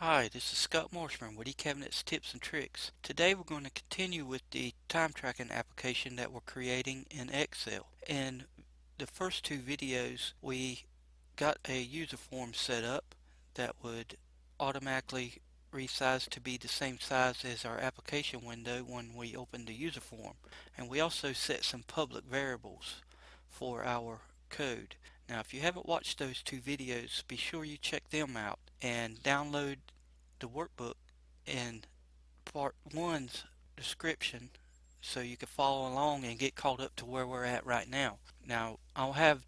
Hi, this is Scott Marshman with eCabinets Tips and Tricks. Today we're going to continue with the time tracking application that we're creating in Excel. In the first two videos we got a user form set up that would automatically resize to be the same size as our application window when we open the user form. And we also set some public variables for our code. Now if you haven't watched those two videos, be sure you check them out and download the workbook in part one's description so you can follow along and get caught up to where we're at right now. Now I'll have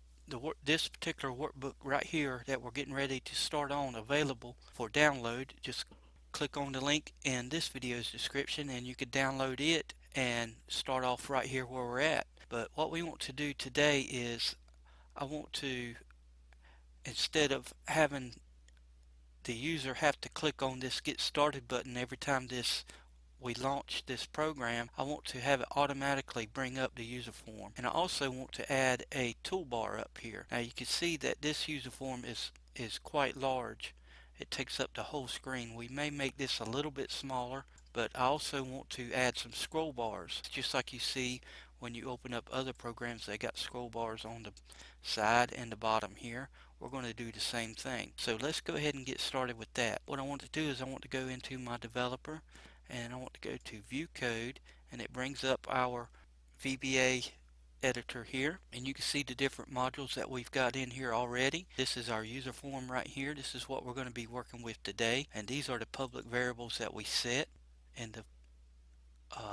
this particular workbook right here that we're getting ready to start on available for download. Just click on the link in this video's description and you can download it and start off right here where we're at. But what we want to do today is I want to, instead of having the user have to click on this get started button every time we launch this program, I want to have it automatically bring up the user form. And I also want to add a toolbar up here. Now you can see that this user form is quite large. It takes up the whole screen. We may make this a little bit smaller, but I also want to add some scroll bars, just like you see when you open up other programs. They got scroll bars on the side and the bottom here. We're going to do the same thing. So let's go ahead and get started with that. What I want to do is I want to go into my developer and I want to go to view code, and it brings up our VBA editor here, and you can see the different modules that we've got in here already. This is our user form right here. This is what we're going to be working with today, and these are the public variables that we set in the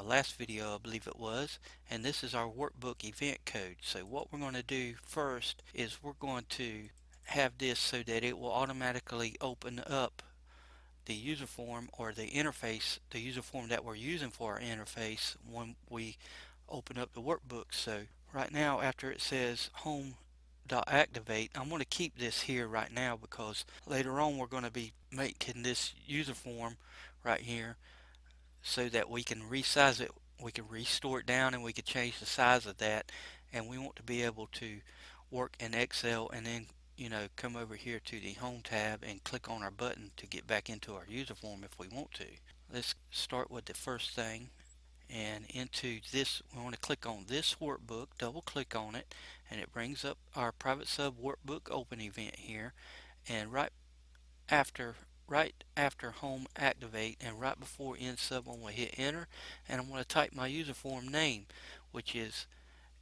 last video, I believe it was. And this is our workbook event code. So what we're going to do first is we're going to have this so that it will automatically open up the user form or the interface, the user form that we're using for our interface when we open up the workbook. So right now, after it says home.activate, I'm going to keep this here right now because later on we're going to be making this user form right here so that we can resize it, we can restore it down, and we can change the size of that. And we want to be able to work in Excel and then come over here to the home tab and click on our button to get back into our user form if we want to. Let's start with the first thing, and into this we want to click on this workbook, double click on it, and it brings up our private sub workbook open event here. And after right after home activate and right before end sub, I'm going to hit enter, and I'm going to type my user form name, which is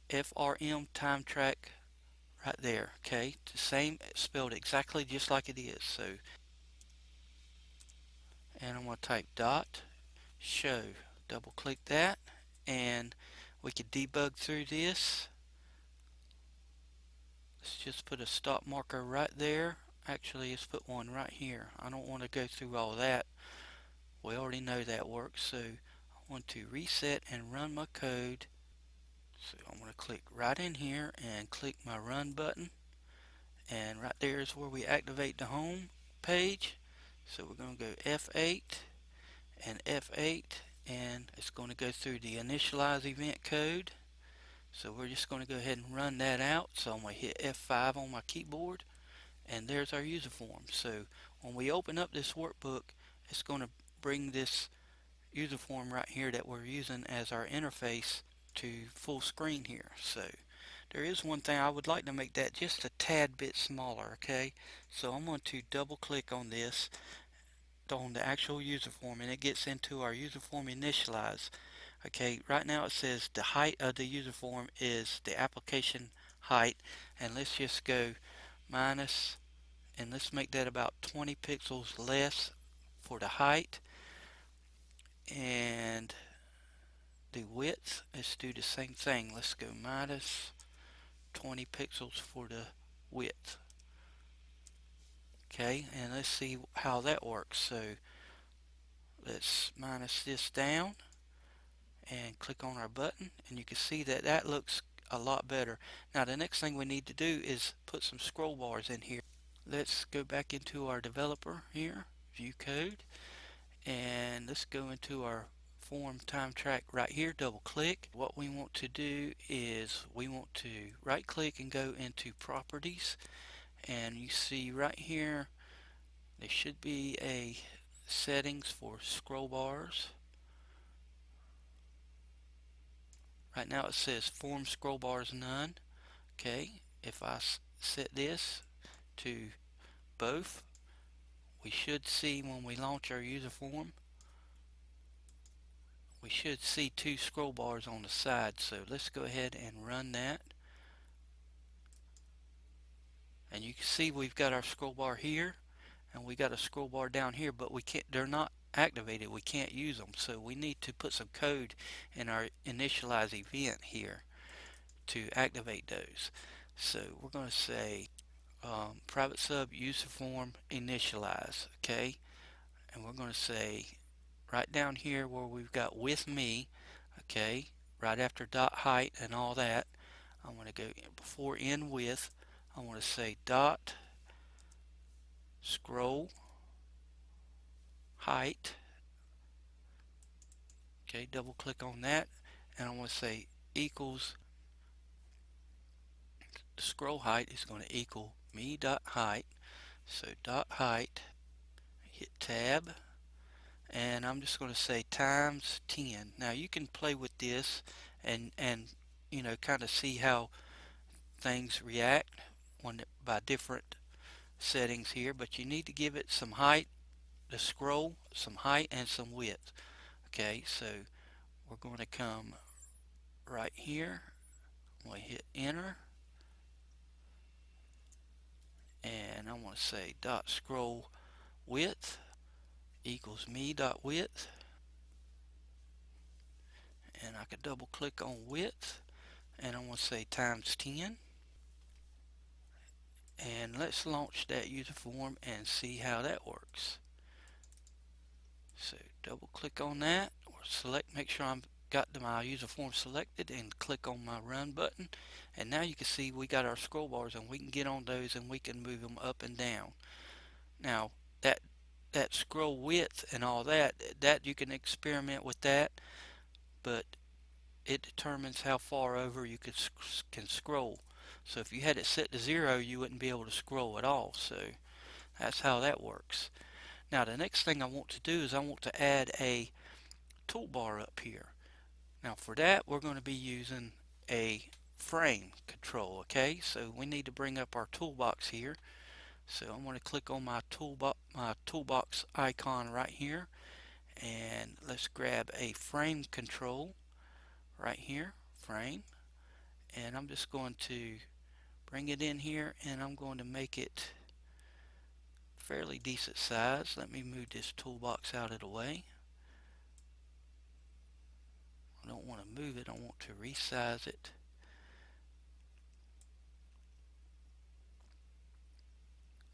FRM time track right there. Okay, the same, spelled exactly just like it is. So, and I'm going to type dot show, double click that, and we could debug through this. Let's just put a stop marker right there. Actually, let's put one right here. I don't want to go through all that. We already know that works. So I want to reset and run my code. So I'm going to click right in here and click my run button. And right there is where we activate the home page. So we're going to go F8 and F8, and it's going to go through the initialize event code. So we're just going to go ahead and run that out. So I'm going to hit F5 on my keyboard, and there's our user form. So when we open up this workbook, it's going to bring this user form right here that we're using as our interface to full screen here. So there is one thing, I would like to make that just a tad bit smaller. Okay, so I'm going to double click on this, on the actual user form, and it gets into our user form initialize. Okay, right now it says the height of the user form is the application height, and let's just go minus, and let's make that about 20 pixels less for the height. And the width, let's do the same thing. Let's go minus 20 pixels for the width. Okay, and let's see how that works. So let's minus this down and click on our button, and you can see that that looks a lot better. Now the next thing we need to do is put some scroll bars in here. Let's go back into our developer here, view code, and let's go into our form time track right here, double click. What we want to do is we want to right click and go into properties, and you see right here there should be a settings for scroll bars. Right now it says form scroll bars none. Okay, if I set this to both, we should see when we launch our user form, we should see two scroll bars on the side. So let's go ahead and run that. And you can see we've got our scroll bar here and we got a scroll bar down here, but we can't, they're not activated. We can't use them. So we need to put some code in our initialize event here to activate those. So we're going to say private sub user form initialize, okay? And we're going to say right down here where we've got with me, okay, right after dot height and all that, I'm going to go before in with, I want to say dot scroll height. Okay, double click on that and I want to say equals, the scroll height is going to equal me dot height. So dot height, hit tab, and I'm just going to say times 10. Now you can play with this and you know, kind of see how things react when by different settings here, but you need to give it some height, the scroll, some height and some width. Okay, so we're going to come right here, we hit enter, and I want to say dot scroll width equals me dot width, and I could double click on width and I want to say times 10, and let's launch that user form and see how that works. So double click on that or select, make sure I'm got my user form selected and click on my run button, and now you can see we got our scroll bars and we can get on those and we can move them up and down. Now that scroll width and all that you can experiment with that, but it determines how far over you can scroll. So if you had it set to 0, you wouldn't be able to scroll at all. So that's how that works. Now the next thing I want to do is I want to add a toolbar up here. Now for that we're going to be using a frame control. Okay, so we need to bring up our toolbox here. So I'm going to click on my toolbox icon right here, and let's grab a frame control right here, frame, and I'm just going to bring it in here and I'm going to make it fairly decent size. Let me move this toolbox out of the way. I don't want to move it, I want to resize it.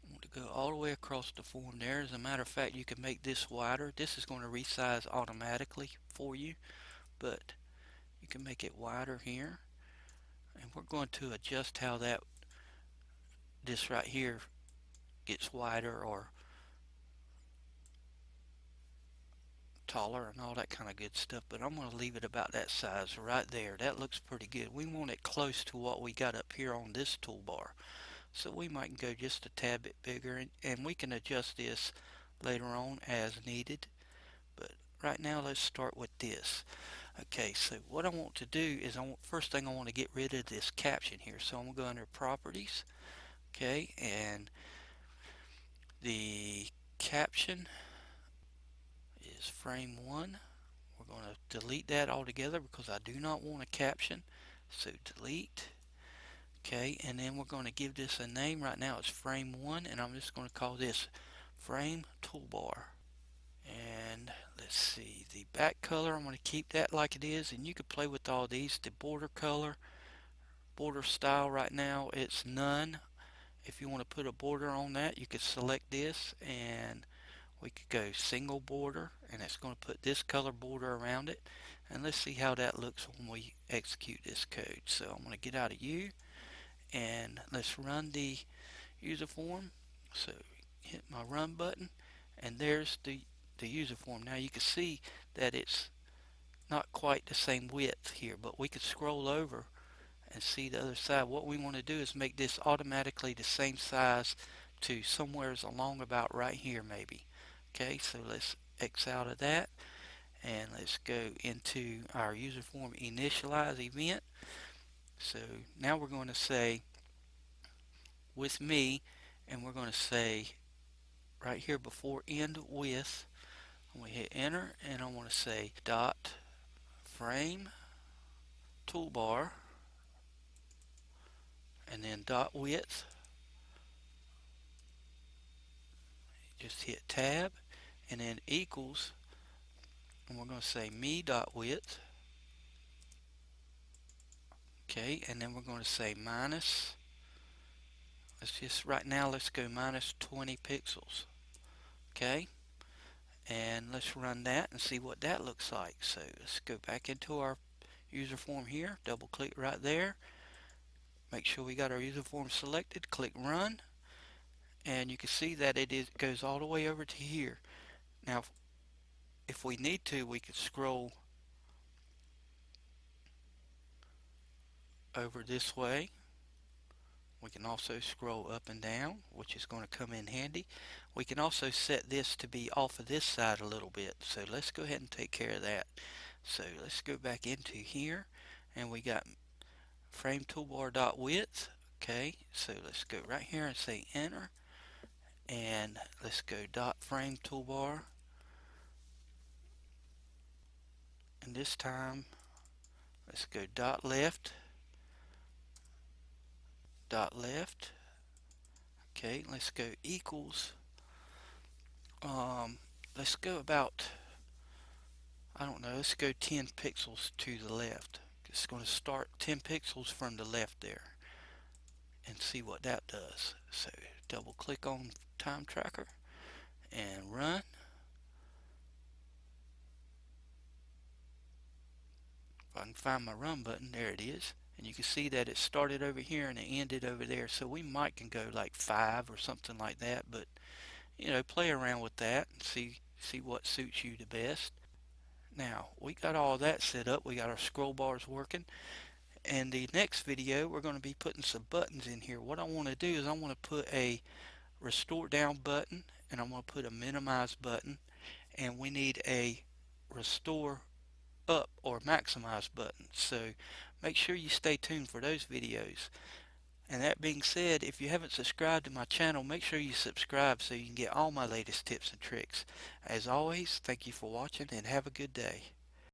I want to go all the way across the form there. As a matter of fact, you can make this wider. This is going to resize automatically for you, but you can make it wider here. And we're going to adjust how this right here gets wider or taller and all that kind of good stuff, but I'm going to leave it about that size right there. That looks pretty good. We want it close to what we got up here on this toolbar, so we might go just a tad bit bigger, and we can adjust this later on as needed, but right now let's start with this. Okay, so what I want to do is first thing I want to get rid of this caption here, so I'm going to go under properties. Okay, and the caption is frame 1. We're going to delete that altogether because I do not want a caption. So delete. Okay, and then we're going to give this a name. Right now it's frame 1, and I'm just going to call this frame toolbar. And let's see, the back color, I'm going to keep that like it is, and you could play with all these. The border color, border style, right now it's none. If you want to put a border on that, you could select this and we could go single border, and it's going to put this color border around it. And let's see how that looks when we execute this code. So I'm going to get out of U and let's run the user form. So hit my run button, and there's the user form. Now you can see that it's not quite the same width here, but we could scroll over and see the other side. What we want to do is make this automatically the same size to somewhere along about right here maybe. Okay, so let's X out of that and let's go into our user form initialize event. So now we're going to say with me, and we're going to say right here before end with, I'm going to hit enter and I want to say dot frame toolbar and then dot width. Just hit tab and then equals, and we're going to say me dot width. Okay, and then we're going to say minus, let's just right now let's go minus 20 pixels. Okay, and let's run that and see what that looks like. So let's go back into our user form here, double click right there, make sure we got our user form selected, click run, and you can see that goes all the way over to here. Now if we need to, we could scroll over this way. We can also scroll up and down, which is going to come in handy. We can also set this to be off of this side a little bit. So let's go ahead and take care of that. So let's go back into here and we got frame toolbar dot width. Okay, so let's go right here and say enter and let's go dot frame toolbar, and this time let's go dot left. Okay, let's go equals, let's go about, I don't know, let's go 10 pixels to the left. It's going to start 10 pixels from the left there and see what that does. So double click on time tracker and run. If I can find my run button, there it is. And you can see that it started over here and it ended over there. So we might can go like 5 or something like that, but you know, play around with that and see what suits you the best. Now we got all that set up. We got our scroll bars working. And the next video we're going to be putting some buttons in here. What I want to do is I want to put a restore down button and I'm going to put a minimize button, and we need a restore up or maximize button. So make sure you stay tuned for those videos. And that being said, if you haven't subscribed to my channel, make sure you subscribe so you can get all my latest tips and tricks. As always, thank you for watching and have a good day.